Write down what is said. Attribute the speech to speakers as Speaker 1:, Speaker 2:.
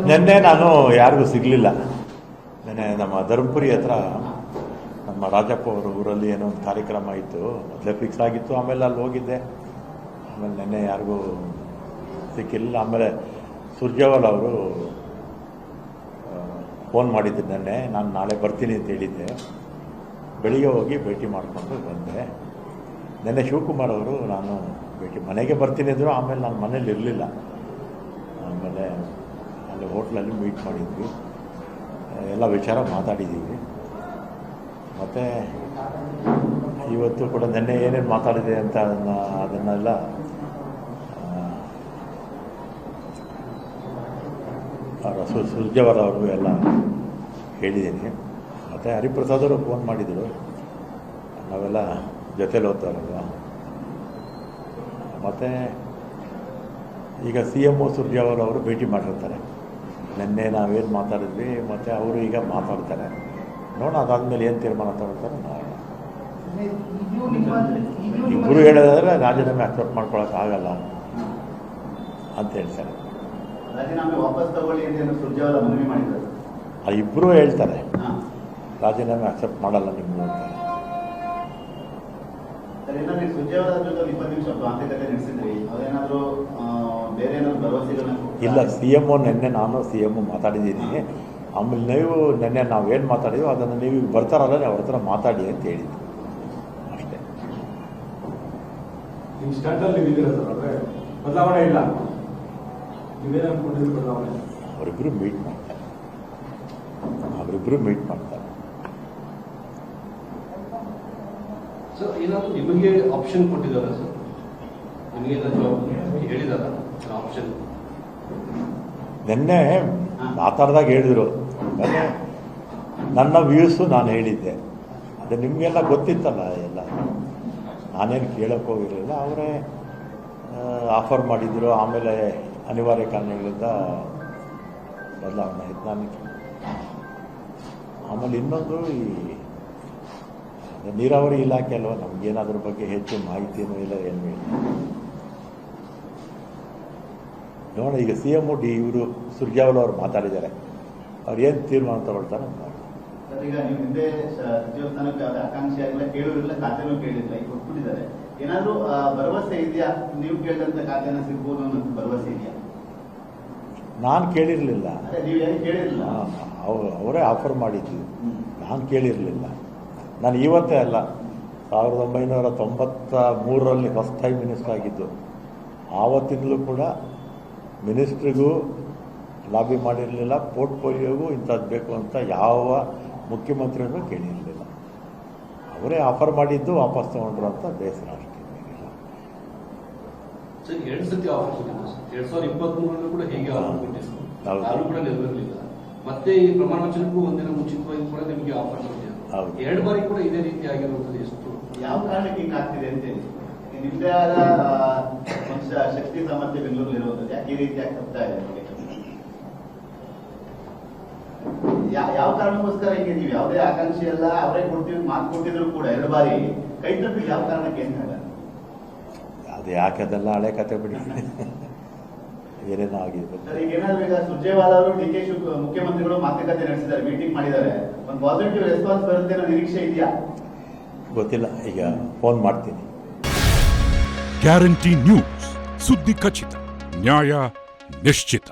Speaker 1: ನಿನ್ನೆ ನಾನು ಯಾರಿಗೂ ಸಿಗಲಿಲ್ಲ. ನೆನ್ನೆ ನಮ್ಮ ಧರ್ಮಪುರಿ ಹತ್ರ ನಮ್ಮ ರಾಜಪ್ಪ ಅವರ ಊರಲ್ಲಿ ಏನೋ ಒಂದು ಕಾರ್ಯಕ್ರಮ ಇತ್ತು, ಮೊದಲೇ ಫಿಕ್ಸ್ ಆಗಿತ್ತು. ಆಮೇಲೆ ಅಲ್ಲಿ ಹೋಗಿದ್ದೆ. ಆಮೇಲೆ ನೆನ್ನೆ ಯಾರಿಗೂ ಸಿಕ್ಕಿಲ್ಲ. ಆಮೇಲೆ ಸುರ್ಜೇವಾಲ ಅವರು ಫೋನ್ ಮಾಡಿದ್ದೆ ನೆನ್ನೆ, ನಾನು ನಾಳೆ ಬರ್ತೀನಿ ಅಂತ ಹೇಳಿದ್ದೆ. ಬೆಳಿಗ್ಗೆ ಹೋಗಿ ಭೇಟಿ ಮಾಡಿಕೊಂಡು ಬಂದೆ. ನೆನ್ನೆ ಶಿವಕುಮಾರ್ ಅವರು ನಾನು ಮನೆಗೆ ಬರ್ತೀನಿ ಅಂದರು. ಆಮೇಲೆ ನಾನು ಮನೇಲಿ ಇರಲಿಲ್ಲ. ಆಮೇಲೆ ಅಲ್ಲಿ ಹೋಟ್ಲಲ್ಲಿ ಮೀಟ್ ಮಾಡಿದ್ವಿ, ಎಲ್ಲ ವಿಚಾರ ಮಾತಾಡಿದ್ದೀವಿ. ಮತ್ತು ಇವತ್ತು ಕೂಡ ನೆನ್ನೆ ಏನೇನು ಮಾತಾಡಿದೆ ಅಂತ ಅದನ್ನೆಲ್ಲ ಸುರ್ಜೇವಾಲ ಅವ್ರಿಗೂ ಎಲ್ಲ ಹೇಳಿದ್ದೀನಿ. ಮತ್ತು ಹರಿಪ್ರಸಾದ್ ಅವರು ಫೋನ್ ಮಾಡಿದರು, ನಾವೆಲ್ಲ ಜೊತೆಲಿ ಓದ್ತಾರಲ್ವ. ಮತ್ತು ಈಗ CM ಸುರ್ಜೇವಾಲ ಅವರು ಭೇಟಿ ಮಾಡಿರ್ತಾರೆ. ನಿನ್ನೆ ನಾವೇನು ಮಾತಾಡಿದ್ವಿ, ಮತ್ತು ಅವರು ಈಗ ಮಾತಾಡ್ತಾರೆ. ನೋಡೋಣ, ಅದಾದಮೇಲೆ ಏನು ತೀರ್ಮಾನ ತಗೊಳ್ತಾರೆ ನೋಡೋಣ. ಇಬ್ಬರು ಹೇಳೋದಾದ್ರೆ ರಾಜೀನಾಮೆ ಅಕ್ಸೆಪ್ಟ್ ಮಾಡ್ಕೊಳಕ್ಕಾಗಲ್ಲ ಅಂತ ಹೇಳ್ತಾರೆ. ಇಬ್ಬರು ಹೇಳ್ತಾರೆ ರಾಜೀನಾಮೆ ಅಕ್ಸೆಪ್ಟ್ ಮಾಡಲ್ಲ ನಿಮ್ಮದು ಅಂತ. ಇಲ್ಲ, CM ನಿನ್ನೆ ನಾನು CM ಮಾತಾಡಿದ್ದೀನಿ. ಆಮೇಲೆ ನೀವು ನಿನ್ನೆ ನಾವೇನು ಮಾತಾಡಿದ್ವಿ ಅದನ್ನು ನೀವು ಬರ್ತಾರಲ್ಲ, ಅವ್ರ ಹತ್ರ ಮಾತಾಡಿ ಅಂತ ಹೇಳಿದ್ದು ಅಷ್ಟೇ.
Speaker 2: ಬದಲಾವಣೆ ಇಲ್ಲ,
Speaker 1: ಅವರಿಬ್ಬರು ಮೀಟ್ ಮಾಡ್ತಾರೆ.
Speaker 3: ಸರ್, ಏನಾದರೂ ನಿಮಗೆ ಆಪ್ಷನ್ ಕೊಟ್ಟಿದ್ದಾರಾ ಸರ್? ನಿಮಗೆ ಹೇಳಿದಾರ ಆಪ್ಷನ್?
Speaker 1: ನಿನ್ನೆ ಮಾತಾಡಿದಾಗ ಹೇಳಿದರು. ಆಮೇಲೆ ನನ್ನ ವ್ಯೂಸು ನಾನು ಹೇಳಿದ್ದೆ. ಅದು ನಿಮಗೆಲ್ಲ ಗೊತ್ತಿತ್ತಲ್ಲ ಎಲ್ಲ, ನಾನೇನು ಕೇಳೋಕ್ಕೆ ಹೋಗಿರಲಿಲ್ಲ. ಅವರೇ ಆಫರ್ ಮಾಡಿದ್ರು. ಆಮೇಲೆ ಅನಿವಾರ್ಯ ಕಾರಣಗಳಿಂದ ಬದಲಾವಣೆ ಆಯಿತು ನನಗೆ. ಆಮೇಲೆ ಇನ್ನೊಂದು, ಈ ನೀರಾವರಿ ಇಲಾಖೆ ಅಲ್ವ, ನಮಗೇನಾದ್ರ ಬಗ್ಗೆ ಹೆಚ್ಚು ಮಾಹಿತಿನೂ ಇಲ್ಲ, ಏನೂ ಇಲ್ಲ. ನೋಡ, ಈಗ CM ಇವರು ಸುರ್ಜೇವಾಲ ಅವರು ಮಾತಾಡಿದ್ದಾರೆ. ಅವ್ರು ಏನು ತೀರ್ಮಾನ ತಗೊಳ್ತಾರೆ ನೋಡಿ.
Speaker 4: ಈಗ ನೀವು ಹಿಂದೆ ಸಚಿವ ಸ್ಥಾನಕ್ಕೆ ಆಕಾಂಕ್ಷಿ ಆಗಿಲ್ಲ, ಕೇಳಿರಲಿಲ್ಲ, ಖಾತೆನೂ ಕೇಳಿಲ್ಲ, ಈಗ ಕೊಟ್ಬಿಟ್ಟಿದ್ದಾರೆ. ಏನಾದರೂ ಭರವಸೆ ಇದೆಯಾ? ನೀವು ಕೇಳಿದಂತ ಖಾತೆನ ಸಿಗ್ಬೋದು ಅನ್ನೋ ಭರವಸೆ ಇದೆಯಾ?
Speaker 1: ನಾನು ಕೇಳಿರಲಿಲ್ಲ.
Speaker 4: ನೀವು ಏನು ಕೇಳಿರಲಿಲ್ಲ?
Speaker 1: ಅವರೇ ಆಫರ್ ಮಾಡಿದ್ವಿ, ನಾನು ಕೇಳಿರಲಿಲ್ಲ. ನಾನು ಇವತ್ತೇ ಅಲ್ಲ, 1993ರಲ್ಲಿ ಫಸ್ಟ್ ಟೈಮ್ ಮಿನಿಸ್ಟರ್ ಆಗಿದ್ದು. ಆವತ್ತಿಂದಲೂ ಕೂಡ ಮಿನಿಸ್ಟ್ರಿಗೂ ಲಾಬಿ ಮಾಡಿರಲಿಲ್ಲ, ಪೋರ್ಟ್ಫೋಲಿಯೋಗೂ ಇಂಥದ್ದು ಬೇಕು ಅಂತ ಯಾವ ಮುಖ್ಯಮಂತ್ರಿಗೂ ಕೇಳಿರಲಿಲ್ಲ. ಅವರೇ ಆಫರ್ ಮಾಡಿದ್ದು ವಾಪಸ್ ತೊಗೊಂಡ್ರು ಅಂತ ಬೇಸರ ಅಷ್ಟೇ.
Speaker 3: ಸರ್, 2 ಸತಿ ಆಫರ್ ಕೊಟ್ಟಿದ್ದು ಸರ್. 2023 ಕೂಡ ಹೀಗೆ ಆಫರ್ ಕೊಟ್ಟಿದ್ದು, ಅದು ಕೂಡ ನೆರವೇರಲಿಲ್ಲ. ಮತ್ತೆ ಈ ಪ್ರಮಾಣ ವಚನಕ್ಕೂ ಒಂದಿನ ಮುಂಚಿತವಾಗಿ ಕೂಡ ನಿಮಗೆ ಆಫರ್ ಕೊಟ್ಟಿದ್ದಾರೆ. 2 ಬಾರಿ ಕೂಡ ಇದೇ ರೀತಿ ಆಗಿರುವಂಥದ್ದು. ಎಷ್ಟು
Speaker 4: ಯಾವ ಕಾರಣಕ್ಕೆ ಹಿಂಗೆ ಆಗ್ತಿದೆ ಅಂತ ಹೇಳಿ ನಿಮ್ಮದೇ ಆದ ಶಕ್ತಿ ಸಾಮರ್ಥ್ಯ ಬೆಂಗಳೂರಲ್ಲಿ ಇರುವಂಥದ್ದು ಯಾಕೆ ಈ ರೀತಿ ಆಗ್ತಾ ಇದೆ? ಯಾವ ಕಾರಣಕ್ಕೋಸ್ಕರ ಹಿಂಗೆ ನೀವು ಯಾವುದೇ ಆಕಾಂಕ್ಷಿ ಅಲ್ಲ, ಅವರೇ ಕೊಡ್ತೀವಿ ಮಾತು ಕೊಟ್ಟಿದ್ರು ಕೂಡ 2 ಬಾರಿ ಕೈ ತಪ್ಪಿ ಯಾವ ಕಾರಣಕ್ಕೆ ಅಂತ ಹೇಳ?
Speaker 1: ಅದು ಯಾಕೆ, ಅದೆಲ್ಲ ಹಳೆ ಕತೆ ಬಿಡಿ, ಏನೇನೋ ಆಗಿದೆ.
Speaker 4: ಸರ್, ಈಗ ಏನಾದ್ರು ಈಗ ಸುರ್ಜೇವಾಲ ಅವರು DK ಮುಖ್ಯಮಂತ್ರಿಗಳು ಮಾತುಕತೆ ನಡೆಸಿದ್ದಾರೆ, ಮೀಟಿಂಗ್ ಮಾಡಿದ್ದಾರೆ. ಒಂದು ಪಾಸಿಟಿವ್ ರೆಸ್ಪಾನ್ಸ್ ಬರುತ್ತೆ ಅನ್ನೋ ನಿರೀಕ್ಷೆ ಇದೆಯಾ?
Speaker 1: ಗೊತ್ತಿಲ್ಲ, ಈಗ ಫೋನ್ ಮಾಡ್ತೀನಿ.
Speaker 5: ಗ್ಯಾರಂಟಿ ನ್ಯೂಸ್, ಸುದ್ದಿ ಖಚಿತ, ನ್ಯಾಯ ನಿಶ್ಚಿತ.